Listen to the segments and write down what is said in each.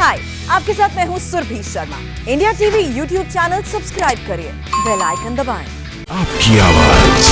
हाय, आपके साथ मैं हूँ Surabhi Sharma. India TV YouTube channel subscribe करिए, बेल आइकन दबाएं। आपकी आवाज।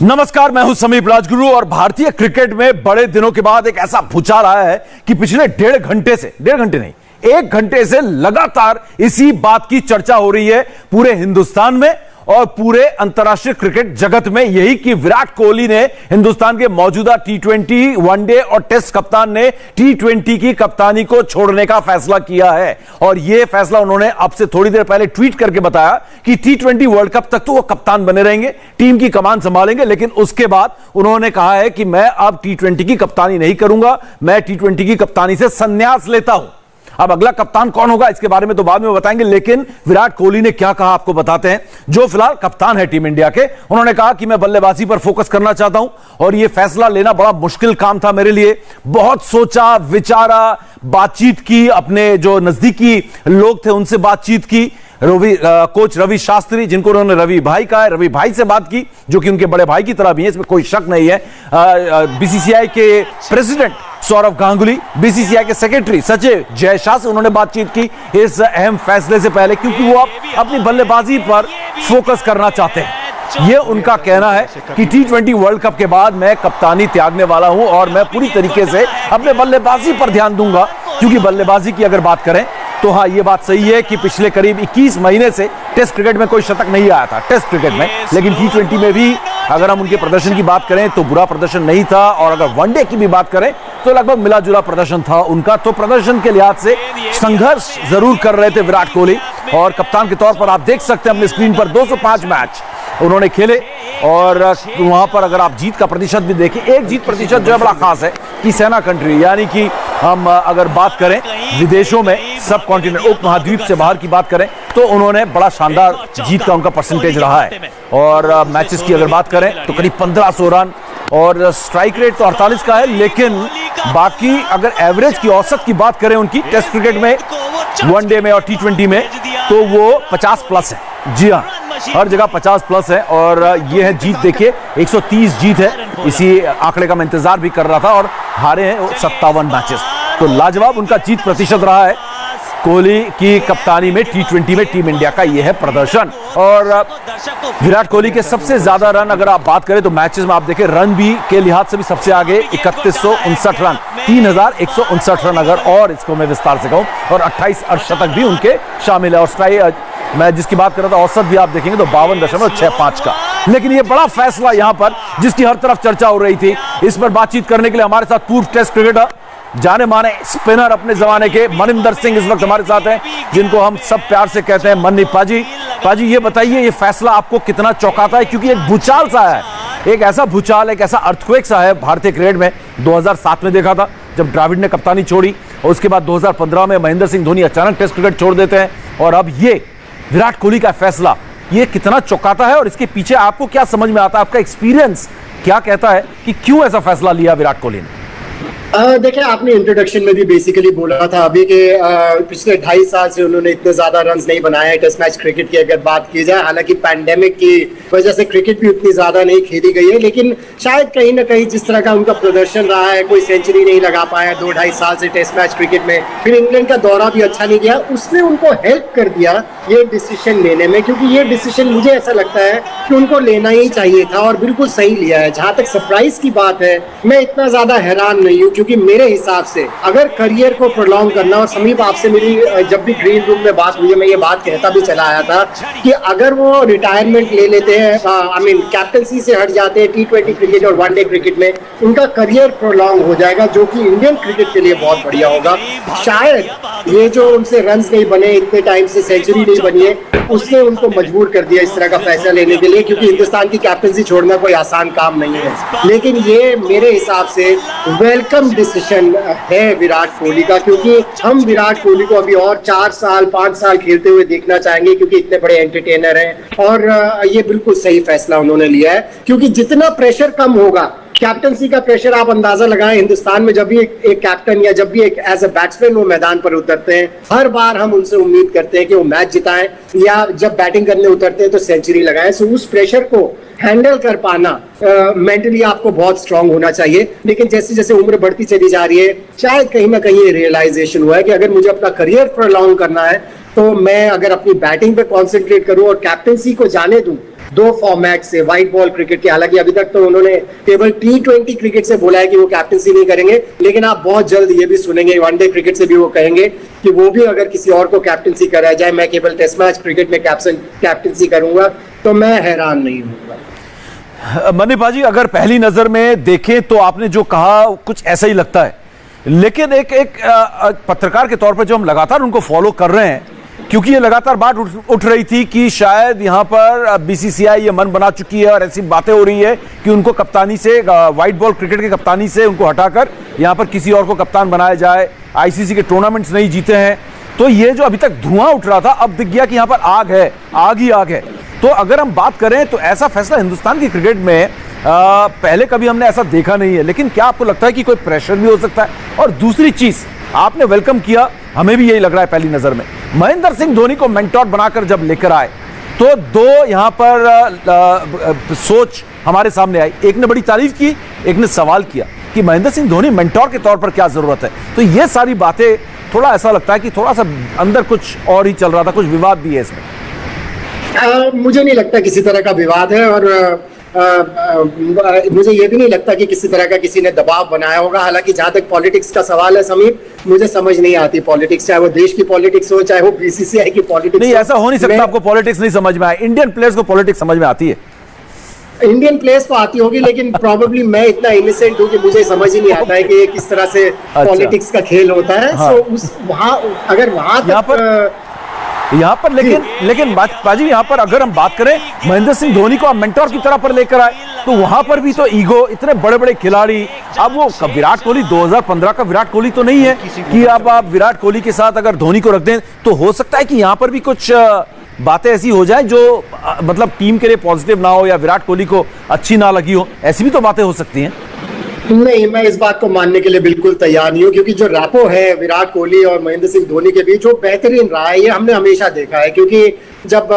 नमस्कार, मैं हूं समीप राजगुरु और भारतीय क्रिकेट में बड़े दिनों के बाद एक ऐसा भूचाल आया है कि पिछले डेढ़ घंटे नहीं, 1 घंटे से लगातार इसी बात की चर्चा हो रही है पूरे हिंदुस्तान में और पूरे अंतर्राष्ट्रीय क्रिकेट जगत में, यही कि विराट कोहली ने हिंदुस्तान के मौजूदा टी20, वनडे और टेस्ट कप्तान ने टी20 की कप्तानी को छोड़ने का फैसला किया है। और यह फैसला उन्होंने अब से थोड़ी देर पहले ट्वीट करके बताया कि टी20 वर्ल्ड कप तक तो वो कप्तान बने रहेंगे, टीम की कमान संभालेंगे, लेकिन उसके बाद उन्होंने कहा है कि मैं अब टी20 की कप्तानी नहीं करूंगा, मैं टी20 की कप्तानी से संन्यास लेता हूं। अब अगला कप्तान कौन होगा इसके बारे में तो बाद में बताएंगे, लेकिन विराट कोहली ने क्या कहा आपको बताते हैं। जो फिलहाल कप्तान है टीम इंडिया के, उन्होंने कहा कि मैं बल्लेबाजी पर फोकस करना चाहता हूं और यह फैसला लेना बड़ा मुश्किल काम था मेरे लिए। बहुत सोचा विचारा, बातचीत की, अपने जो नजदीकी लोग थे उनसे बातचीत की। कोच रवि शास्त्री, जिनको उन्होंने रवि भाई कहा है, रवि भाई से बात की, जो कि उनके बड़े भाई की तरह भी है, इसमें कोई शक नहीं है। बीसीसीआई के प्रेसिडेंट सौरव गांगुली, बीसीसीआई के सेक्रेटरी सचिव जय शाह से उन्होंने बातचीत की इस अहम फैसले से पहले, क्योंकि वो अब अपनी बल्लेबाजी पर फोकस करना चाहते हैं। ये उनका कहना है कि टी20 वर्ल्ड कप के बाद मैं कप्तानी त्यागने वाला हूं और मैं पूरी तरीके से अपने बल्लेबाजी पर ध्यान दूंगा। क्योंकि बल्लेबाजी की अगर बात करें तो हाँ, ये बात सही है कि पिछले करीब 21 महीने से टेस्ट क्रिकेट में कोई शतक नहीं आया था टेस्ट क्रिकेट में, लेकिन टी20 में भी अगर हम उनके प्रदर्शन की बात करें तो बुरा प्रदर्शन नहीं था, और अगर वनडे की भी बात करें तो लगभग मिला जुला प्रदर्शन था उनका। तो प्रदर्शन के लिहाज से संघर्ष जरूर कर रहे थे विराट कोहली, और कप्तान के तौर पर आप देख सकते हैं अपने स्क्रीन पर 205 मैच उन्होंने खेले। और वहां पर अगर आप जीत का प्रतिशत भी देखें, एक जीत प्रतिशत जो है बड़ा खास है कि सेना कंट्री, यानी कि हम अगर बात करें विदेशों में, सब कॉन्टिनेंट उपमहाद्वीप से बाहर की बात करें तो उन्होंने बड़ा शानदार जीत का उनका परसेंटेज रहा है। और मैचेस की अगर बात करें तो करीब 1500 रन और स्ट्राइक रेट तो 48 का है, लेकिन बाकी अगर एवरेज की औसत की बात करें उनकी टेस्ट क्रिकेट में, वनडे में और टी20 में, तो वो 50 प्लस है। जी हाँ, हर जगह 50 प्लस है। और ये है जीत, देखिए 130 जीत है, इसी आंकड़े का मैं इंतजार भी कर रहा था, और हारे हैं 57 मैचेस। तो लाजवाब उनका जीत प्रतिशत रहा है कोहली की कप्तानी में टी20 में टीम इंडिया का यह है प्रदर्शन। और विराट कोहली के सबसे ज्यादा रन अगर आप बात करें तो मैचेस में आप देखें, रन भी के लिहाज से भी सबसे आगे 3159 रन, 3159 रन अगर और इसको मैं विस्तार से कहूं, और 28 अर्धशतक भी उनके शामिल है। और स्ट्राइक मैं जिसकी बात कर रहा था औसत भी आप देखेंगे तो 52.65 का। लेकिन ये बड़ा फैसला यहां पर जिसकी हर तरफ चर्चा हो रही थी, इस पर बातचीत करने के लिए हमारे साथ पूर्व टेस्ट क्रिकेटर, जाने माने स्पिनर अपने जमाने के मनिंदर सिंह इस वक्त हमारे साथ हैं, जिनको हम सब प्यार से कहते हैं मन्नी पाजी। पाजी, ये बताइए ये फैसला आपको कितना चौंकाता है, क्योंकि एक भूचाल सा है, एक ऐसा भूचाल, एक ऐसा अर्थक्वेक सा है भारतीय क्रिकेट में। 2007 में देखा था जब द्रविड़ ने कप्तानी छोड़ी, और उसके बाद 2015 में महेंद्र सिंह धोनी अचानक टेस्ट क्रिकेट छोड़ देते हैं, और अब ये विराट कोहली का फैसला, ये कितना चौंकाता है और इसके पीछे आपको क्या समझ में आता है, आपका एक्सपीरियंस क्या कहता है कि क्यों ऐसा फैसला लिया विराट कोहली ने? देखिए, आपने इंट्रोडक्शन में भी बेसिकली बोला था अभी के पिछले 2.5 साल से उन्होंने इतने ज्यादा रन्स नहीं बनाए टेस्ट मैच क्रिकेट की अगर बात की जाए। हालांकि पैंडेमिक की वजह से क्रिकेट भी उतनी ज्यादा नहीं खेली गई है, लेकिन शायद कहीं ना कहीं जिस तरह का उनका प्रदर्शन रहा है, कोई सेंचुरी नहीं लगा पाया 2-2.5 साल से टेस्ट मैच क्रिकेट में, फिर इंग्लैंड का दौरा भी अच्छा नहीं गया, उसने उनको हेल्प कर दिया ये डिसीजन लेने में। क्योंकि ये डिसीजन मुझे ऐसा लगता है कि उनको लेना ही चाहिए था और बिल्कुल सही लिया है। जहां तक सरप्राइज की बात है, मैं इतना ज्यादा हैरान नहीं हूँ, क्योंकि मेरे हिसाब से अगर करियर को प्रोलॉन्ग करना, और समीप आपसे मेरी जब भी ग्रीन रूम में बात हुई है, मैं ये बात कहता भी चला आया था कि अगर वो रिटायरमेंट ले लेते हैं, आई मीन कैप्टनसी से हट जाते हैं टी20 क्रिकेट और वनडे क्रिकेट में, उनका करियर प्रोलॉन्ग हो जाएगा, जो कि इंडियन क्रिकेट के लिए बहुत बढ़िया होगा। शायद ये जो उनसे रन्स नहीं बने, इतने टाइम से सेंचुरी नहीं बनी है, उसने उनको मजबूर कर दिया इस तरह का फैसला लेने के लिए, क्योंकि हिंदुस्तान की कैप्टनसी छोड़ना कोई आसान काम नहीं है। लेकिन ये मेरे हिसाब से वेलकम डिसीजन है विराट कोहली का, क्योंकि हम विराट कोहली को अभी और 4 साल 5 साल खेलते हुए देखना चाहेंगे, क्योंकि इतने बड़े एंटरटेनर हैं। और ये बिल्कुल सही फैसला उन्होंने लिया है, क्योंकि जितना प्रेशर कम होगा कैप्टनसी का प्रेशर आप अंदाजा लगाएं, हिंदुस्तान में जब भी एक कैप्टन या जब भी एक एज अ बैट्समैन वो मैदान पर उतरते हैं, हर बार हम उनसे उम्मीद करते हैं कि वो मैच जिताएं या जब बैटिंग करने उतरते हैं तो सेंचुरी लगाएं। सो उस प्रेशर को हैंडल कर पाना मेंटली आपको बहुत स्ट्रांग होना चाहिए। लेकिन जैसे जैसे उम्र बढ़ती चली जा रही है, शायद कहीं ना कहीं ये रियलाइजेशन हुआ है कि अगर मुझे अपना करियर प्रोलॉन्ग करना है तो मैं अगर अपनी बैटिंग पे कॉन्सेंट्रेट करूं और कैप्टनसी को जाने दूं 2 फॉर्मेट से, व्हाइट बॉल क्रिकेट के, हालांकि अभी तक तो उन्होंने केवल T20 क्रिकेट से बोला है कि वो कैप्टनसी नहीं करेंगे, लेकिन आप बहुत जल्द ये भी सुनेंगे वनडे क्रिकेट से भी वो कहेंगे कि वो भी अगर किसी और को कैप्टनसी कराया जाए, मैं केवल टेस्ट मैच क्रिकेट में कैप्टनसी करूंगा, तो मैं हैरान नहीं हूँ। मनीपा जी, अगर पहली नजर में देखें तो आपने जो कहा कुछ ऐसा ही लगता है, लेकिन एक पत्रकार के तौर पर जो हम लगातार उनको फॉलो कर रहे हैं, क्योंकि ये लगातार बात उठ रही थी कि शायद यहां पर बीसीसीआई ये मन बना चुकी है और ऐसी बातें हो रही है कि उनको कप्तानी से, व्हाइट बॉल क्रिकेट के कप्तानी से उनको हटाकर यहां पर किसी और को कप्तान बनाया जाए। आईसीसी के टूर्नामेंट्स नहीं जीते हैं, तो ये जो अभी तक धुआं उठ रहा था, अब दिख गया कि यहां पर आग है, आग ही आग है। तो अगर हम बात करें तो ऐसा फैसला हिंदुस्तान की क्रिकेट में पहले कभी हमने ऐसा देखा नहीं है, लेकिन क्या आपको लगता है कि कोई प्रेशर भी हो सकता है? और दूसरी चीज आपने वेलकम किया, हमें भी यही लग रहा है पहली नजर में, महेंद्र सिंह धोनी को मेंटोर बनाकर जब लेकर आए तो 2 यहां पर सोच हमारे सामने आई। एक ने बड़ी तारीफ की, एक ने सवाल किया कि महेंद्र सिंह धोनी मेंटोर के तौर पर क्या जरूरत है। तो ये सारी बातें, थोड़ा ऐसा लगता है कि थोड़ा सा अंदर कुछ और ही चल रहा था, कुछ विवाद भी है इसमें। मुझे नहीं लगता किसी तरह का विवाद है, और मुझे ये भी नहीं लगता कि किसी तरह का किसी ने दबाव बनाया होगा। हालांकि जहां तक पॉलिटिक्स का सवाल है समीप, मुझे समझ नहीं आती पॉलिटिक्स, चाहे वो देश की पॉलिटिक्स हो, चाहे वो बीसीसीआई की पॉलिटिक्स। नहीं, ऐसा हो नहीं सकता आपको पॉलिटिक्स नहीं समझ में आए। इंडियन प्लेयर्स को पॉलिटिक्स समझ में आती है। इंडियन प्लेयर्स को आती होगी, लेकिन प्रॉब्ली मैं इतना इनिसेंट हूँ कि मुझे समझ ही नहीं आता है कि किस तरह से पॉलिटिक्स का खेल होता है। हाँ। सो अगर वहां यहाँ पर लेकिन बाजी, यहाँ पर अगर हम बात करें महेंद्र सिंह धोनी को आप मेंटोर की तरह पर लेकर आए, तो वहां पर भी तो ईगो, इतने बड़े बड़े खिलाड़ी, अब वो विराट कोहली 2015 का विराट कोहली तो नहीं है कि अब आप विराट कोहली के साथ अगर धोनी को रख दें, तो हो सकता है कि यहाँ पर भी कुछ बातें ऐसी हो जाए जो मतलब टीम के लिए पॉजिटिव ना हो या विराट कोहली को अच्छी ना लगी हो, ऐसी भी तो बातें हो सकती हैं। नहीं, मैं इस बात को मानने के लिए बिल्कुल तैयार नहीं हूँ, क्योंकि जो रैपो है विराट कोहली और महेंद्र सिंह धोनी के बीच, वो बेहतरीन रहा है, ये हमने हमेशा देखा है। क्योंकि जब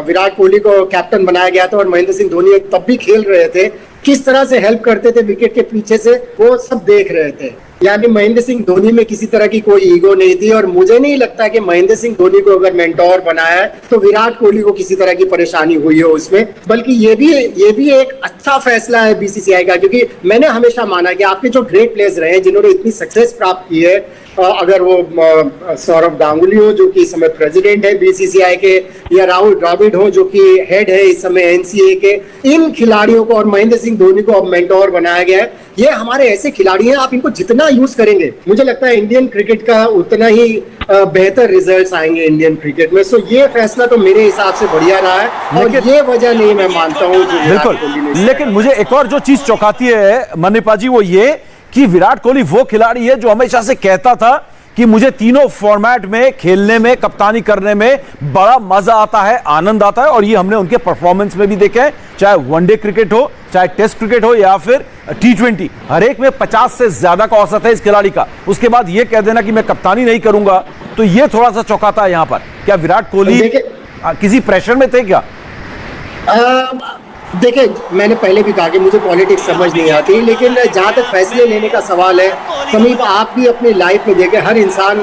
विराट कोहली को कैप्टन बनाया गया था और महेंद्र सिंह धोनी तब भी खेल रहे थे, किस तरह से हेल्प करते थे विकेट के पीछे से, वो सब देख रहे थे। यानी महेंद्र सिंह धोनी में किसी तरह की कोई ईगो नहीं थी, और मुझे नहीं लगता कि महेंद्र सिंह धोनी को अगर मेंटोर बनाया है तो विराट कोहली को किसी तरह की परेशानी हुई हो उसमें। बल्कि ये भी एक अच्छा फैसला है बीसीसीआई का, क्योंकि मैंने हमेशा माना कि आपके जो ग्रेट प्लेयर्स रहे हैं, जिन्होंने इतनी सक्सेस प्राप्त की है, अगर वो सौरव गांगुली हो जो कि इस समय प्रेसिडेंट है बीसीसीआई के, या राहुल द्रविड़ हो जो कि हेड है इस समय एनसीए के, इन खिलाड़ियों को और महेंद्र सिंह धोनी को अब मेंटोर बनाया गया है। ये हमारे ऐसे खिलाड़ी हैं, आप इनको जितना यूज करेंगे, मुझे लगता है इंडियन क्रिकेट का उतना ही बेहतर रिजल्ट्स आएंगे इंडियन क्रिकेट में। सो ये फैसला तो मेरे हिसाब से बढ़िया रहा है, और ये वजह नहीं मैं मानता हूँ। बिल्कुल, लेकिन मुझे एक और जो चीज चौंकाती है मनीपा जी, वो ये कि विराट कोहली वो खिलाड़ी है जो हमेशा से कहता था कि मुझे तीनों फॉर्मेट में खेलने में, कप्तानी करने में बड़ा मजा आता है, आनंद आता है, और ये हमने उनके परफॉर्मेंस में भी देखा है, चाहे वनडे क्रिकेट हो, चाहे टेस्ट क्रिकेट हो, या फिर T20, हर एक में 50 से ज्यादा का औसत है इस खिलाड़ी का। उसके बाद ये कह देना कि मैं कप्तानी नहीं करूंगा, तो ये थोड़ा सा चौंकाता है यहाँ पर। क्या विराट कोहली किसी प्रेशर में थे क्या? देखिए, मैंने पहले भी कहा कि मुझे पॉलिटिक्स समझ नहीं आती, लेकिन जहाँ तक फैसले लेने का सवाल है, समीप आप भी अपनी लाइफ में देखें, हर इंसान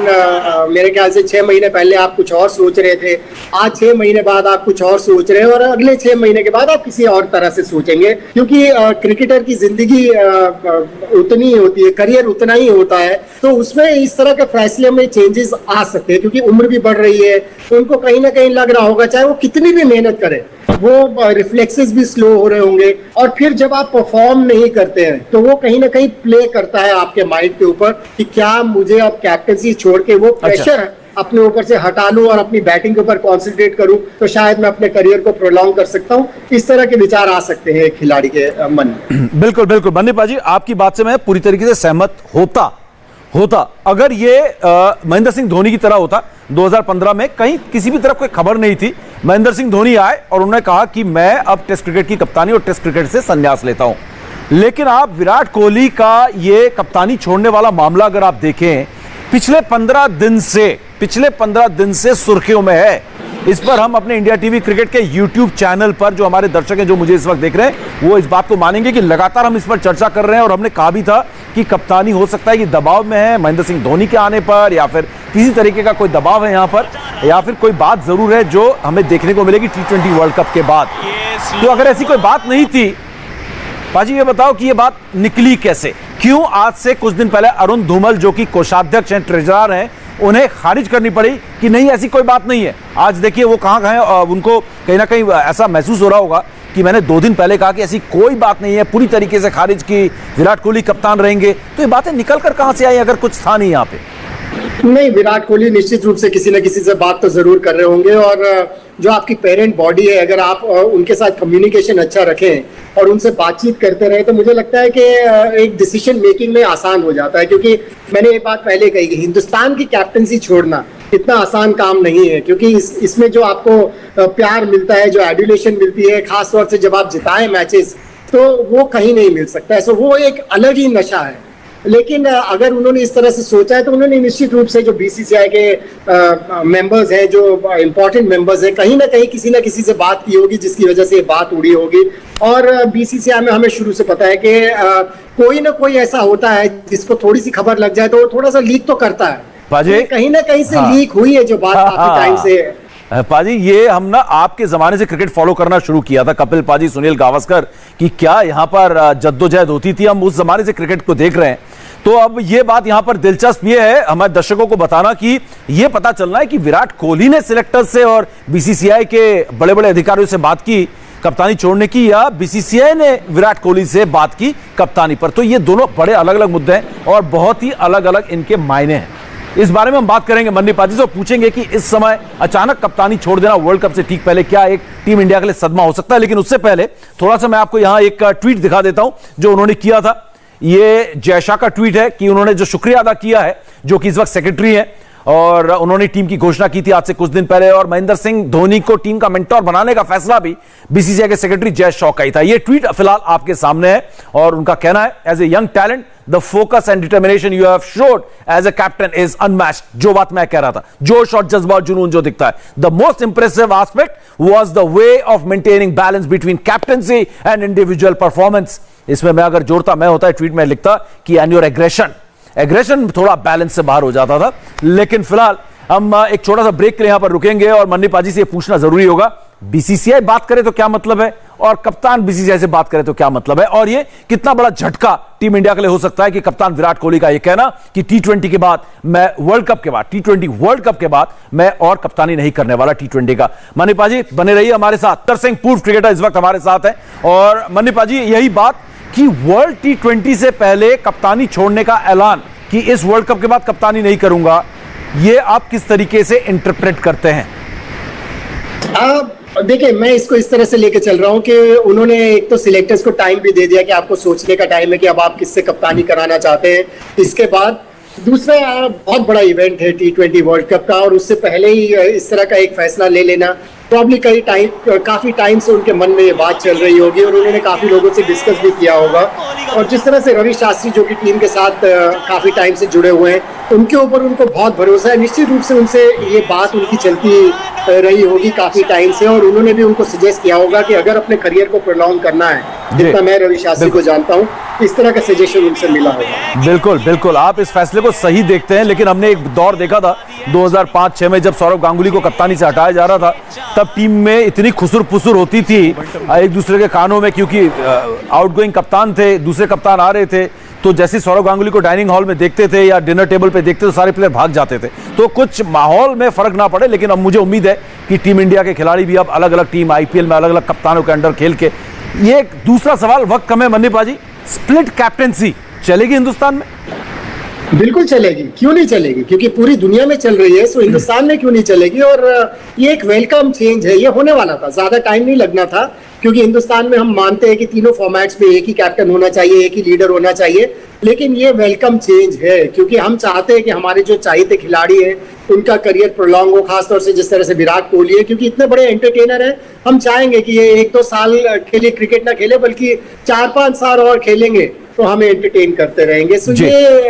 मेरे ख्याल से 6 महीने पहले आप कुछ और सोच रहे थे, आज 6 महीने बाद आप कुछ और सोच रहे हैं, और अगले 6 महीने के बाद आप किसी और तरह से सोचेंगे। क्योंकि क्रिकेटर की जिंदगी उतनी ही होती है, करियर उतना ही होता है, तो उसमें इस तरह के फैसले में चेंजेस आ सकते हैं, क्योंकि उम्र भी बढ़ रही है, उनको कहीं ना कहीं लग रहा होगा, चाहे वो कितनी भी मेहनत करें, वो रिफ्लेक्सेस भी स्लो हो रहे होंगे, और फिर जब आप परफॉर्म नहीं करते हैं तो वो कहीं ना कहीं प्ले करता है आपके माइंड के ऊपर कि क्या मुझे अब कैप्टनसी छोड़ के वो प्रेशर अपने ऊपर से हटा लूं और अपनी बैटिंग के ऊपर कॉन्सेंट्रेट करूं, तो शायद मैं अपने करियर को प्रोलॉन्ग कर सकता हूं। इस तरह के विचार आ सकते हैं खिलाड़ी के मन में। बिल्कुल बिल्कुल मनीपा जी, आपकी बात से मैं पूरी तरीके से सहमत होता अगर ये महेंद्र सिंह धोनी की तरह होता। 2015 में कहीं किसी भी तरफ कोई खबर नहीं थी, महेंद्र सिंह धोनी आए और उन्होंने कहा कि मैं अब टेस्ट क्रिकेट की कप्तानी और टेस्ट क्रिकेट से संन्यास लेता हूं। लेकिन आप विराट कोहली का ये कप्तानी छोड़ने वाला मामला अगर आप देखें, पिछले 15 दिन से सुर्खियों में है। इस पर हम अपने इंडिया टीवी क्रिकेट के यूट्यूब चैनल पर, जो हमारे दर्शक हैं जो मुझे इस वक्त देख रहे हैं, वो इस बात को मानेंगे कि लगातार हम इस पर चर्चा कर रहे हैं। और हमने कहा भी था कि कप्तानी हो सकता है कि दबाव में है महेंद्र सिंह धोनी के आने पर, या फिर किसी तरीके का कोई दबाव है यहां पर, या फिर कोई बात जरूर है जो हमें देखने को मिलेगी T20 वर्ल्ड कप के बाद। तो अगर ऐसी कोई बात नहीं थी, पाजी ये बताओ कि ये बात निकली कैसे? क्यों आज से कुछ दिन पहले अरुण धूमल जो कि कोषाध्यक्ष हैं, ट्रेजरर हैं, उन्हें खारिज करनी पड़ी कि नहीं ऐसी कोई बात नहीं है? आज देखिए वो कहां गए, उनको कहीं ना कहीं ऐसा महसूस हो रहा होगा कि मैंने 2 दिन पहले कहा कि ऐसी कोई बात नहीं है, पूरी तरीके से खारिज की, विराट कोहली कप्तान रहेंगे। तो ये बातें निकल कर कहां से आई अगर कुछ था नहीं यहां पे? नहीं, विराट कोहली निश्चित रूप से किसी न किसी से बात तो जरूर कर रहे होंगे। और जो आपकी पेरेंट बॉडी है, अगर आप उनके साथ कम्युनिकेशन अच्छा रखें और उनसे बातचीत करते रहे, तो मुझे लगता है कि एक डिसीजन मेकिंग में आसान हो जाता है। क्योंकि मैंने ये बात पहले कही कि हिंदुस्तान की कैप्टनसी छोड़ना इतना आसान काम नहीं है, क्योंकि इसमें जो आपको प्यार मिलता है, जो एडुलेशन मिलती है, खासतौर से जब आप जिताएं मैचेस, तो वो कहीं नहीं मिल सकता है। सो वो एक अलग ही नशा है। लेकिन अगर उन्होंने इस तरह से सोचा है, तो उन्होंने निश्चित रूप से जो बीसीसीआई के मेंबर्स हैं, जो इंपॉर्टेंट मेंबर्स हैं, कहीं ना कहीं किसी ना किसी से बात की होगी, जिसकी वजह से ये बात उड़ी होगी। और बीसीसीआई में हमें शुरू से पता है कि कोई ना कोई ऐसा होता है जिसको थोड़ी सी खबर लग जाए तो वो थोड़ा सा लीक तो करता है। तो कहीं ना कहीं से लीक हुई है जो बात काफी टाइम से। पाजी ये हम ना आपके जमाने से क्रिकेट फॉलो करना शुरू किया था, कपिल पाजी, सुनील गावस्कर, कि क्या यहां पर जद्दोजहद होती थी। हम उस जमाने से क्रिकेट को देख रहे हैं। तो अब ये बात यहां पर दिलचस्प ये है हमारे दर्शकों को बताना कि ये पता चलना है कि विराट कोहली ने सिलेक्टर्स से और बीसीसीआई के बड़े बड़े अधिकारियों से बात की कप्तानी छोड़ने की, या बीसीसीआई ने विराट कोहली से बात की कप्तानी पर। तो ये दोनों बड़े अलग अलग मुद्दे हैं और बहुत ही अलग अलग इनके मायने हैं। इस बारे में हम बात करेंगे मन्नी पाजी से, पूछेंगे कि इस समय अचानक कप्तानी छोड़ देना वर्ल्ड कप से ठीक पहले क्या एक टीम इंडिया के लिए सदमा हो सकता है। लेकिन उससे पहले थोड़ा सा मैं आपको यहां एक ट्वीट दिखा देता हूं जो उन्होंने किया था। ये जयशाह का ट्वीट है कि उन्होंने जो शुक्रिया अदा किया है, जो कि इस वक्त सेक्रेटरी है, और उन्होंने टीम की घोषणा की थी आज से कुछ दिन पहले, और महेंद्र सिंह धोनी को टीम का मेंटोर बनाने का फैसला भी बीसीसीआई के सेक्रेटरी जय शाह का ही था। ये ट्वीट फिलहाल आपके सामने है और उनका कहना है, as a young talent the focus and determination you have showed as a captain is unmatched. जो बात मैं कह रहा था, जोश और जज्बा और जुनून जो दिखता है, the most impressive aspect was the way of maintaining balance between captaincy and individual performance. इसमें मैं अगर जोड़ता, मैं होता है ट्वीट में लिखता कि एंड योर एग्रेशन थोड़ा बैलेंस से बाहर हो जाता था। लेकिन फिलहाल हम एक छोटा सा ब्रेक के लिए यहां पर रुकेंगे और मन्नी पाजी से पूछना जरूरी होगा, बीसीसीआई बात करे तो क्या मतलब है, और कप्तान बीसीसीआई से बात करे तो क्या मतलब है, और ये कितना बड़ा झटका टीम इंडिया के लिए हो सकता है कि कप्तान विराट कोहली का ये कहना कि T20 के बाद मैं वर्ल्ड कप के बाद, T20 वर्ल्ड कप के बाद मैं और कप्तानी नहीं करने वाला T20 का। मन्नी पाजी बने रहिए हमारे साथ। तर सिंह पूर्व क्रिकेटर इस वक्त हमारे साथ है। और मन्नी पाजी यही बात कि वर्ल्ड T20 से पहले कप्तानी छोड़ने का ऐलान कि इस वर्ल्ड कप के बाद कप्तानी नहीं करूंगा, ये आप किस तरीके से इंटरप्रेट करते हैं? देखिए, मैं इसको इस तरह से लेके चल रहा हूं कि उन्होंने एक तो सिलेक्टर्स को टाइम भी दे दिया कि आपको सोचने का टाइम है कि अब आप किससे कप्तानी कराना चाहते हैं। इसके बाद दूसरा बहुत बड़ा इवेंट है T20 वर्ल्ड कप का, और उससे पहले ही इस तरह का एक फैसला ले लेना प्रॉब्ली काफी टाइम से उनके मन में ये बात चल रही होगी और उन्होंने काफी लोगों से डिस्कस भी किया होगा। और जिस तरह से रवि शास्त्री जो कि टीम के साथ काफी टाइम से जुड़े हुए हैं, उनके ऊपर उनको बहुत भरोसा है। निश्चित रूप से उनसे ये बात उनकी चलती रही होगी काफी टाइम से, और उन्होंने भी उनको सजेस्ट किया होगा कि अगर अपने करियर को प्रोलॉन्ग करना है, जितना मैं रवि शास्त्री को जानता हूँ, इस तरह का सजेशन उनसे मिला होगा। बिल्कुल बिल्कुल, आप इस फैसले को सही देखते हैं। लेकिन हमने एक दौर देखा था 2005-6 में, जब सौरव गांगुली को कप्तानी से हटाया जा रहा था, तब टीम में इतनी खुसुर पुसुर होती थी एक दूसरे के कानों में, क्योंकि आउटगोइंग कप्तान थे, दूसरे कप्तान आ रहे थे, तो जैसे सौरव गांगुली को डाइनिंग हॉल में देखते थे या डिनर टेबल पे देखते तो सारे प्लेयर भाग जाते थे। तो कुछ माहौल में फर्क ना पड़े, लेकिन अब मुझे उम्मीद है कि टीम इंडिया के खिलाड़ी भी अब अलग अलग टीम आईपीएल में अलग अलग कप्तानों के अंडर खेल के। ये एक दूसरा सवाल, वक्त कम है मन्नी पाजी, स्प्लिट कैप्टेंसी चलेगी हिंदुस्तान में? बिल्कुल चलेगी, क्यों नहीं चलेगी, क्योंकि पूरी दुनिया में चल रही है, सो हिंदुस्तान में क्यों नहीं चलेगी। और ये एक वेलकम चेंज है, ये होने वाला था, ज्यादा टाइम नहीं लगना था, क्योंकि हिंदुस्तान में हम मानते हैं कि तीनों फॉर्मेट्स में एक ही कैप्टन होना चाहिए, एक ही लीडर होना चाहिए। लेकिन ये वेलकम चेंज है, क्योंकि हम चाहते हैं कि हमारे जो चाहिए खिलाड़ी हैं उनका करियर प्रोलॉन्ग हो, खासतौर से जिस तरह से विराट कोहली है, क्योंकि इतने बड़े एंटरटेनर हैं। हम चाहेंगे कि ये 1-2 साल के लिए क्रिकेट ना खेले, बल्कि 4-5 साल और खेलेंगे तो हमें एंटरटेन करते रहेंगे। सो ये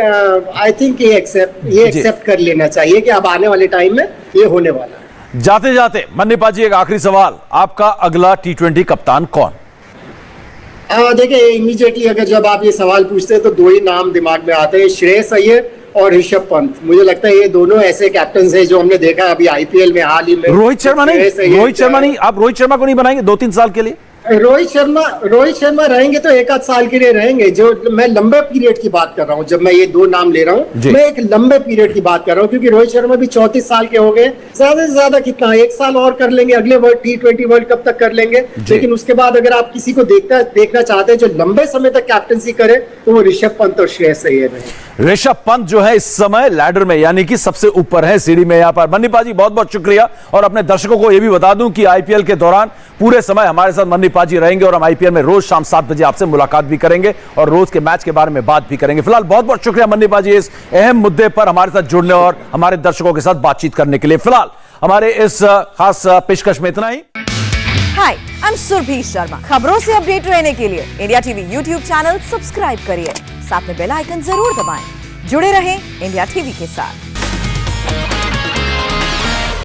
आई थिंक ये एक्सेप्ट कर लेना चाहिए कि अब आने वाले टाइम में ये होने वाला है। जाते जाते मन्नीपा जी एक आखिरी सवाल, आपका अगला T20 कप्तान कौन? देखिए, इमीडिएटली अगर जब आप ये सवाल पूछते हैं तो 2 ही नाम दिमाग में आते हैं, श्रेयस अय्यर और ऋषभ पंत। मुझे लगता है ये दोनों ऐसे कैप्टन हैं जो हमने देखा अभी आईपीएल में हाल ही में। रोहित शर्मा नहीं, आप रोहित शर्मा को नहीं बनाएंगे 2-3 साल के लिए? रोहित शर्मा रहेंगे तो 1-8 साल के लिए रहेंगे। जो मैं लंबे पीरियड की बात कर रहा हूं, जब मैं ये 2 नाम ले रहा हूं, मैं एक लंबे पीरियड की बात कर रहा हूं, क्योंकि रोहित शर्मा भी 34 साल के हो गए। ज्यादा से ज्यादा कितना 1 साल और कर लेंगे, अगले T20 वर्ल्ड कप तक कर लेंगे। लेकिन उसके बाद अगर आप किसी को देखना चाहते हैं जो लंबे समय तक कैप्टनसी करे, तो वो ऋषभ पंत और श्रेयस अय्यर है। ऋषभ पंत जो है इस समय लैडर में, यानी कि सबसे ऊपर है सीढ़ी में यहां पर। मन्नीपा जी बहुत बहुत शुक्रिया, और अपने दर्शकों को यह भी बता दूं कि आईपीएल के दौरान पूरे समय हमारे साथ मन्नीपा जी रहेंगे, और हम आईपीएल में रोज शाम 7 बजे आपसे मुलाकात भी करेंगे और रोज के मैच के बारे में बात भी करेंगे। फिलहाल बहुत बहुत शुक्रिया मन्नीपा जी इस अहम मुद्दे पर हमारे साथ जुड़ने और हमारे दर्शकों के साथ बातचीत करने के लिए। फिलहाल हमारे इस खास पेशकश में इतना ही। हाय, आई एम सुरभि शर्मा। खबरों से अपडेट रहने के लिए India TV YouTube channel subscribe करिए, साथ में बेल आइकन जरूर दबाएं। जुड़े रहें इंडिया टीवी के साथ।